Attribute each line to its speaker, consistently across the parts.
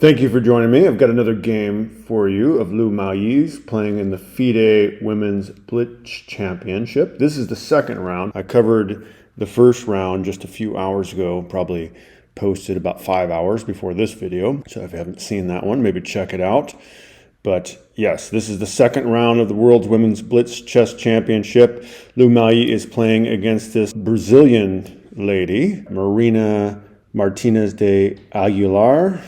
Speaker 1: Thank you for joining me. I've got another game for you of Lu Miaoyi's playing in the FIDE Women's Blitz Championship. This is the second round. I covered the first round just a few hours ago, probably posted about 5 hours before this video. So if you haven't seen that one, maybe check it out. But yes, this is the second round of the World's Women's Blitz Chess Championship. Lu Miaoyi is playing against this Brazilian lady, Marina Martinez de Aguiar,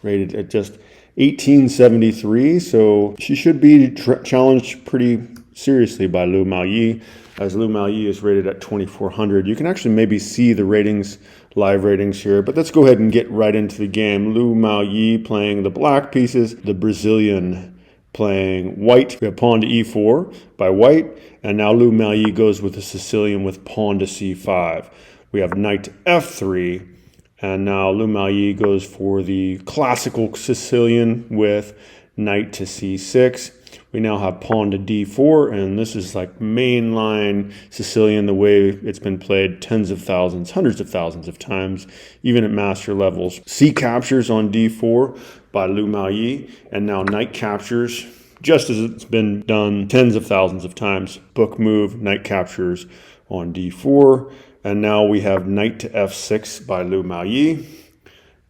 Speaker 1: rated at just 1873, so she should be challenged pretty seriously by Lu Miaoyi, as Lu Miaoyi is rated at 2400. You can actually maybe see the ratings, live ratings here, but let's go ahead and get right into the game. Lu Miaoyi playing the black pieces, the Brazilian playing white. We have pawn to e4 by white, and now Lu Miaoyi goes with the Sicilian with pawn to c5. We have knight to f3. And now Lu Miaoyi goes for the classical Sicilian with knight to c6. We now have pawn to d4, and this is like mainline Sicilian, the way it's been played tens of thousands, hundreds of thousands of times, even at master levels. C captures on d4 by Lu Miaoyi, and now knight captures, just as it's been done tens of thousands of times. Book move, knight captures on d4. And now we have knight to f6 by Lu Miaoyi,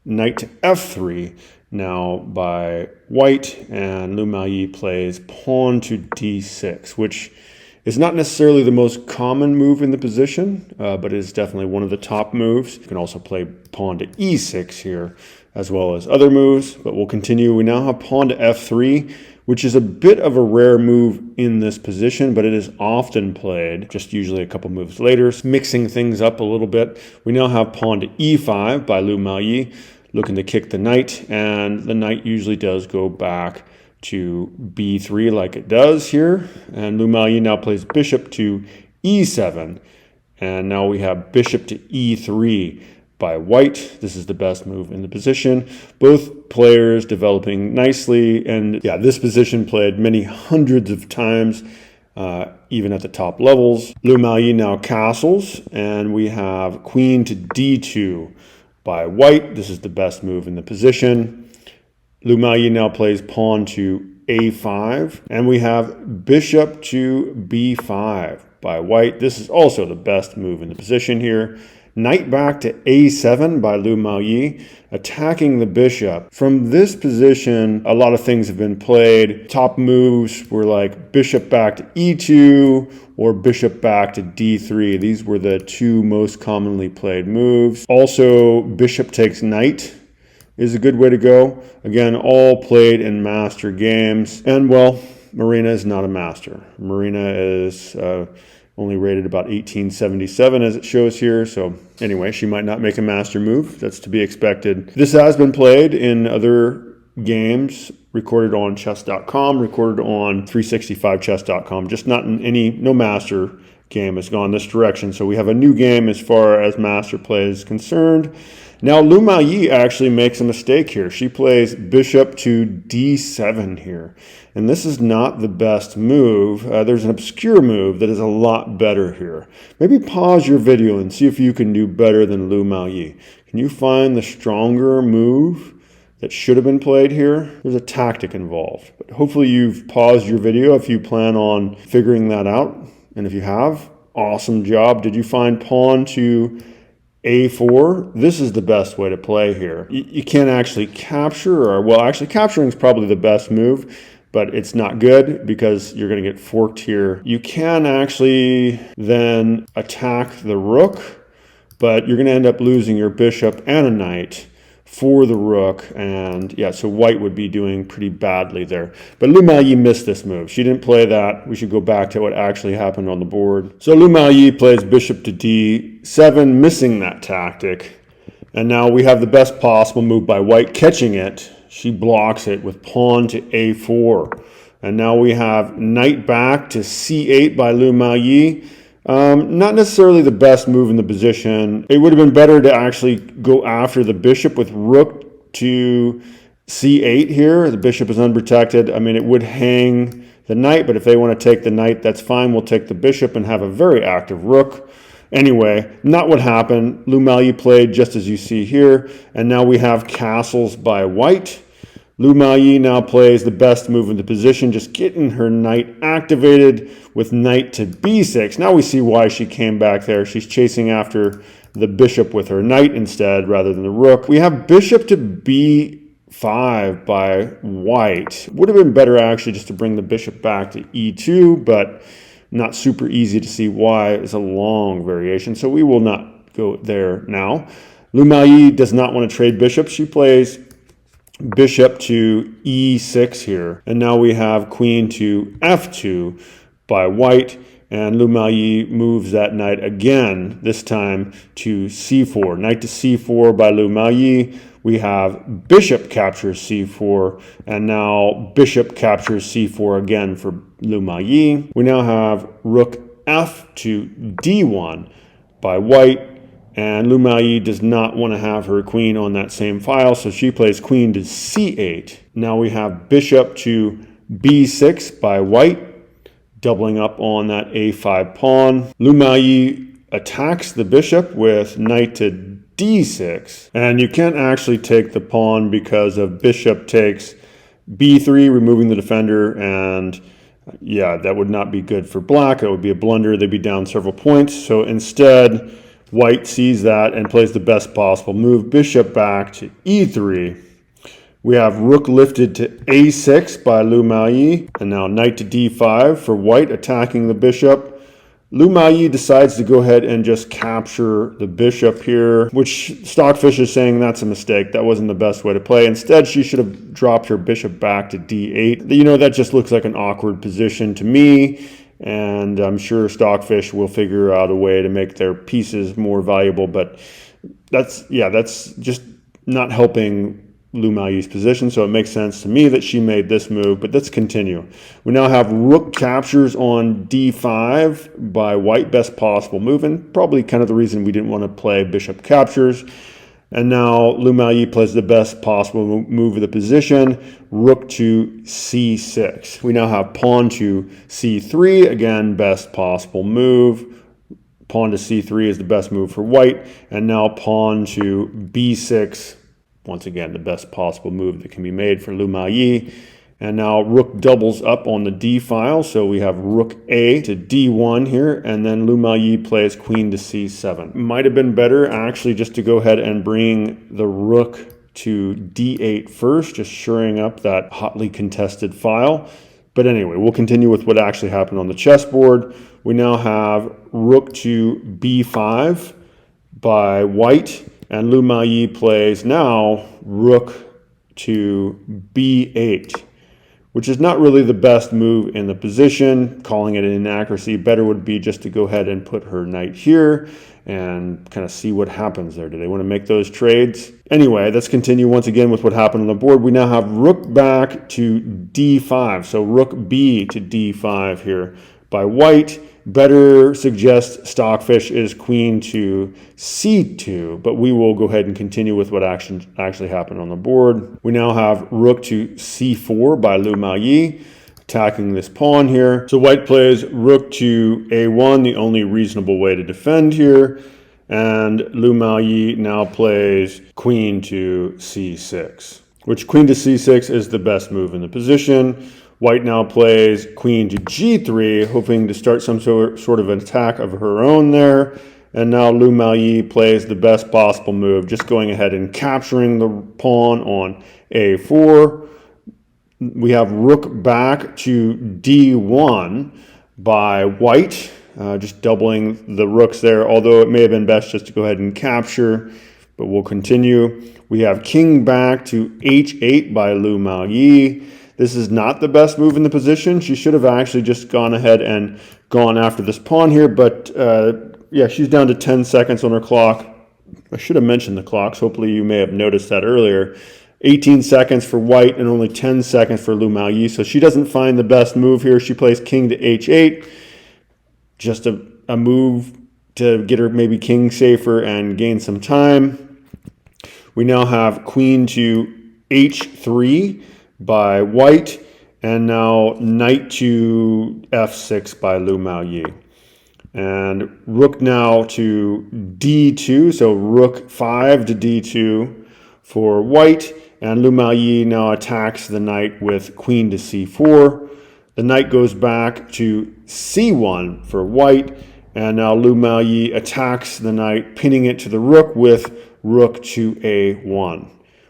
Speaker 1: knight to f3 now by white, and Lu Miaoyi plays pawn to d6, which is not necessarily the most common move in the position, but is definitely one of the top moves. You can also play pawn to e6 here, as well as other moves, but we'll continue. We now have pawn to f3, which is a bit of a rare move in this position, but it is often played, just usually a couple moves later, mixing things up a little bit. We now have pawn to e5 by Lu Miaoyi, looking to kick the knight, and the knight usually does go back to b3 like it does here. And Lu Miaoyi now plays bishop to e7, and now we have bishop to e3 by white. This is the best move in the position. Both players developing nicely, and yeah, this position played many hundreds of times, even at the top levels. Lu Miaoyi now castles, and we have queen to d2 by white. This is the best move in the position. Lu Miaoyi now plays pawn to a5, and we have bishop to b5 by white. This is also the best move in the position here. Knight back to a7 by Lu Miaoyi, attacking the bishop. From this position, a lot of things have been played. Top moves were like bishop back to e2 or bishop back to d3. These were the two most commonly played moves. Also, bishop takes knight is a good way to go. Again, all played in master games. And well, Marina is not a master. Marina is only rated about 1877 as it shows here. So anyway, she might not make a master move. That's to be expected. This has been played in other games, recorded on chess.com, recorded on 365chess.com, just not in no master game has gone this direction. So we have a new game as far as master play is concerned. Now Lu Miaoyi actually makes a mistake here. She plays bishop to d7 here. And this is not the best move. There's an obscure move that is a lot better here. Maybe pause your video and see if you can do better than Lu Miaoyi. Can you find the stronger move that should have been played here? There's a tactic involved. But hopefully you've paused your video if you plan on figuring that out. And if you have, awesome job. Did you find pawn to a4? This is the best way to play here. You can't actually capture, or well, actually capturing is probably the best move, but it's not good because you're going to get forked here. You can actually then attack the rook, but you're going to end up losing your bishop and a knight for the rook, and yeah, so white would be doing pretty badly there. But Lu Miaoyi missed this move. She didn't play that. We should go back to what actually happened on the board. So Lu Miaoyi plays bishop to d7, missing that tactic. And now we have the best possible move by white, catching it. She blocks it with pawn to a4. And now we have knight back to c8 by Lu Miaoyi. Not necessarily the best move in the position. It would have been better to actually go after the bishop with rook to c8 here. The bishop is unprotected. I mean, it would hang the knight, but if they want to take the knight, that's fine. We'll take the bishop and have a very active rook. Anyway, not what happened. Lu Maoyi played just as you see here, and now we have castles by white. Lu Maoyi now plays the best move in the position, just getting her knight activated with knight to b6. Now we see why she came back there. She's chasing after the bishop with her knight instead rather than the rook. We have bishop to b5 by white. Would have been better actually just to bring the bishop back to e2, but not super easy to see why. It's a long variation, so we will not go there now. Lu Maoyi does not want to trade bishops. She plays bishop to e6 here, and now we have queen to f2 by white, and Lu Maoyi moves that knight again, this time to c4. Knight to c4 by Lu Maoyi. We have bishop captures c4, and now bishop captures c4 again for Lu Maoyi. We now have rook f to d1 by white, and Lu Maoyi does not want to have her queen on that same file, so she plays queen to c8. Now we have bishop to b6 by white, doubling up on that a5 pawn. Lu Maoyi attacks the bishop with knight to d6, and you can't actually take the pawn because of bishop takes b3, removing the defender, and yeah, that would not be good for black. That would be a blunder. They'd be down several points. So instead, white sees that and plays the best possible move, bishop back to e3. We have rook lifted to a6 by Lu Maoyi, and now knight to d5 for white, attacking the bishop. Lu Maoyi decides to go ahead and just capture the bishop here, which Stockfish is saying that's a mistake. That wasn't the best way to play. Instead, she should have dropped her bishop back to d8. You know, that just looks like an awkward position to me, and I'm sure Stockfish will figure out a way to make their pieces more valuable, but that's just not helping Lu Maoyi's position, so it makes sense to me that she made this move. But let's continue. We now have rook captures on d5 by white, best possible move, and probably kind of the reason we didn't want to play bishop captures. And now Lu Maoyi plays the best possible move of the position, rook to c6. We now have pawn to c3, again, best possible move. Pawn to c3 is the best move for white, and now pawn to b6. Once again, the best possible move that can be made for Lu Maoyi. And now rook doubles up on the d file, so we have rook a to d1 here, and then Lu Maoyi plays queen to c7. Might have been better actually just to go ahead and bring the rook to d8 first, just shoring up that hotly contested file. But anyway, we'll continue with what actually happened on the chessboard. We now have rook to b5 by white, and Lu Maoyi plays now rook to b8, which is not really the best move in the position, calling it an inaccuracy. Better would be just to go ahead and put her knight here and kind of see what happens there. Do they want to make those trades? Anyway, let's continue once again with what happened on the board. We now have rook back to d5, so rook b to d5 here by white. Better suggest Stockfish is queen to c2, but we will go ahead and continue with what actually happened on the board. We now have rook to c4 by Lu Maoyi, attacking this pawn here. So white plays rook to a1, the only reasonable way to defend here, and Lu Maoyi now plays queen to c6, which queen to c6 is the best move in the position. White now plays queen to g3, hoping to start some sort of an attack of her own there. And now Lu Maoyi plays the best possible move, just going ahead and capturing the pawn on a4. We have rook back to d1 by white, just doubling the rooks there, although it may have been best just to go ahead and capture, but we'll continue. We have king back to h8 by Lu Maoyi. This is not the best move in the position. She should have actually just gone ahead and gone after this pawn here, but yeah, she's down to 10 seconds on her clock. I should have mentioned the clocks. Hopefully you may have noticed that earlier. 18 seconds for white and only 10 seconds for Lu Maoyi, so she doesn't find the best move here. She plays king to h8, just a move to get her maybe king safer and gain some time. We now have queen to h3 by white, and now knight to f6 by Lu Maoyi. And rook now to d2, so rook 5 to d2 for white. And Lu Maoyi now attacks the knight with queen to c4. The knight goes back to c1 for white. And now Lu Maoyi attacks the knight, pinning it to the rook with rook to a1.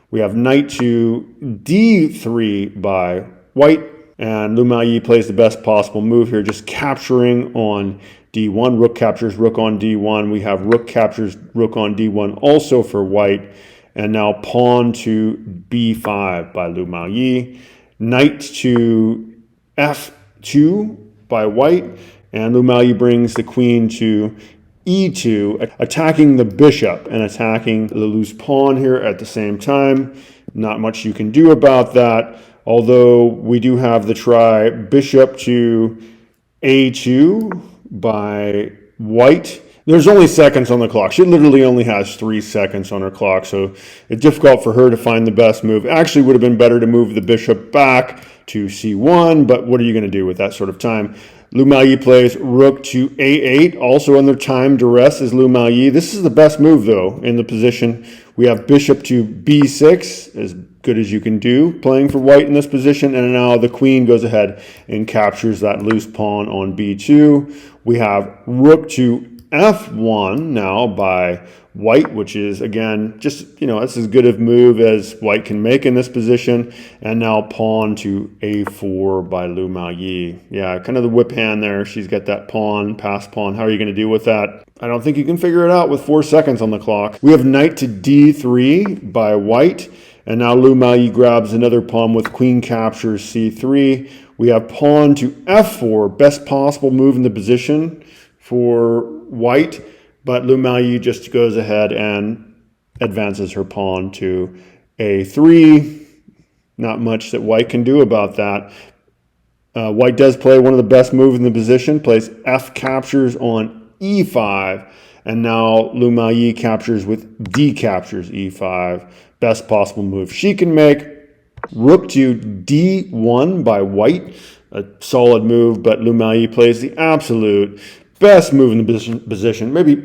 Speaker 1: We have knight to d3 by white. And Lu Maoyi plays the best possible move here, just capturing on d1. Rook captures rook on d1. We have rook captures rook on d1 also for white. And now pawn to b5 by Lu Maoyi. Knight to f2 by white. And Lu Maoyi brings the queen to e2, attacking the bishop and attacking the loose pawn here at the same time. Not much you can do about that, although we do have the try bishop to a2 by white. There's only seconds on the clock. She literally only has 3 seconds on her clock, so it's difficult for her to find the best move. Actually, would have been better to move the bishop back to c1, but what are you going to do with that sort of time? Lu Maoyi plays rook to a8, also under time duress is Lu Maoyi. This is the best move, though, in the position. We have bishop to b6, as good as you can do, playing for white in this position, and now the queen goes ahead and captures that loose pawn on b2. We have rook to f1 now by white, which is, again, just, that's as good a move as white can make in this position. And now pawn to a4 by Lu Maoyi. Yeah, kind of the whip hand there. She's got that pawn, pass pawn. How are you going to deal with that? I don't think you can figure it out with 4 seconds on the clock. We have knight to d3 by white. And now Lu Maoyi grabs another pawn with queen captures c3. We have pawn to f4, best possible move in the position for white, but Lu Maoyi just goes ahead and advances her pawn to a3. Not much that white can do about that. White does play one of the best moves in the position, plays f captures on e5, and now Lu Maoyi captures with d captures e5. Best possible move she can make. Rook to d1 by white, a solid move, but Lu Maoyi plays the absolute best move in the position. Maybe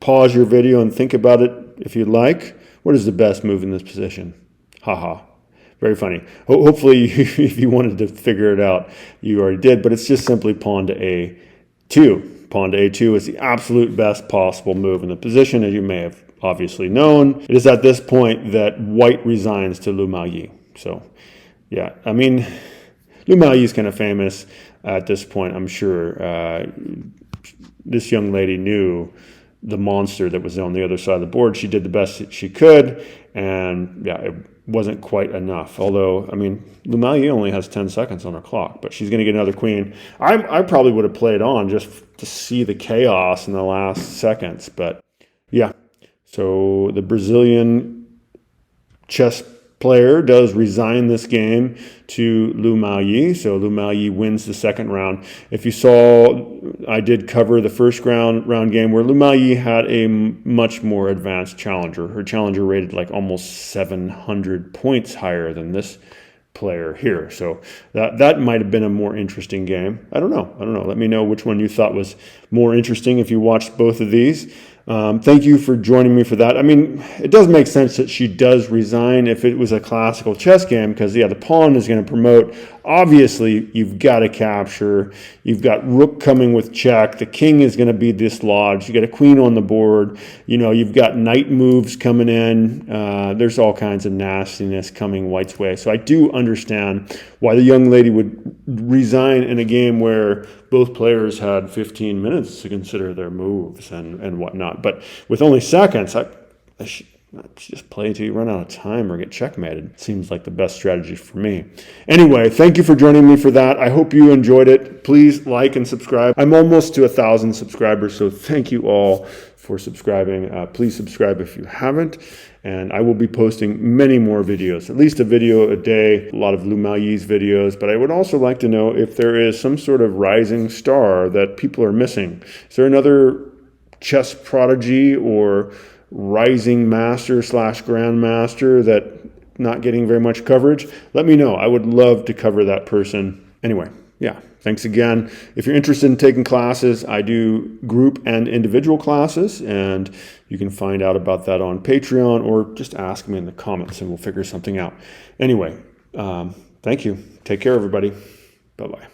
Speaker 1: pause your video and think about it if you'd like. What is the best move in this position? Haha. Very funny. Hopefully, if you wanted to figure it out, you already did. But it's just simply pawn to a2. Pawn to a2 is the absolute best possible move in the position, as you may have obviously known. It is at this point that white resigns to Lu Maoyi. So, yeah, I mean, Lu Maoyi is kind of famous at this point, I'm sure. This young lady knew the monster that was on the other side of the board. She did the best that she could, and yeah, it wasn't quite enough. Although, I mean, Lu Maoyi only has 10 seconds on her clock, but she's going to get another queen. I probably would have played on just to see the chaos in the last seconds, but yeah. So the Brazilian chess player does resign this game to Lu Maoyi. So Lu Maoyi wins the second round. If you saw, I did cover the first round game where Lu Maoyi had a much more advanced challenger. Her challenger rated like almost 700 points higher than this player here. So that might have been a more interesting game. I don't know. Let me know which one you thought was more interesting if you watched both of these. Thank you for joining me for that. I mean, it does make sense that she does resign if it was a classical chess game because, yeah, the pawn is going to promote. Obviously, you've got to capture. You've got rook coming with check. The king is going to be dislodged. You got a queen on the board. You've got knight moves coming in. There's all kinds of nastiness coming white's way. So I do understand why the young lady would resign in a game where both players had 15 minutes to consider their moves and whatnot. But with only seconds, I should just play until you run out of time or get checkmated. Seems like the best strategy for me. Anyway, thank you for joining me for that. I hope you enjoyed it. Please like and subscribe. I'm almost to 1,000 subscribers, so thank you all for subscribing. Please subscribe if you haven't. And I will be posting many more videos, at least a video a day, a lot of Lu Maoyi's videos. But I would also like to know if there is some sort of rising star that people are missing. Is there another chess prodigy or rising master / grandmaster that not getting very much coverage? Let me know. I would love to cover that person. Anyway, yeah, thanks again. If you're interested in taking classes, I do group and individual classes, and you can find out about that on Patreon or just ask me in the comments and we'll figure something out. Anyway, thank you. Take care, everybody. Bye-bye.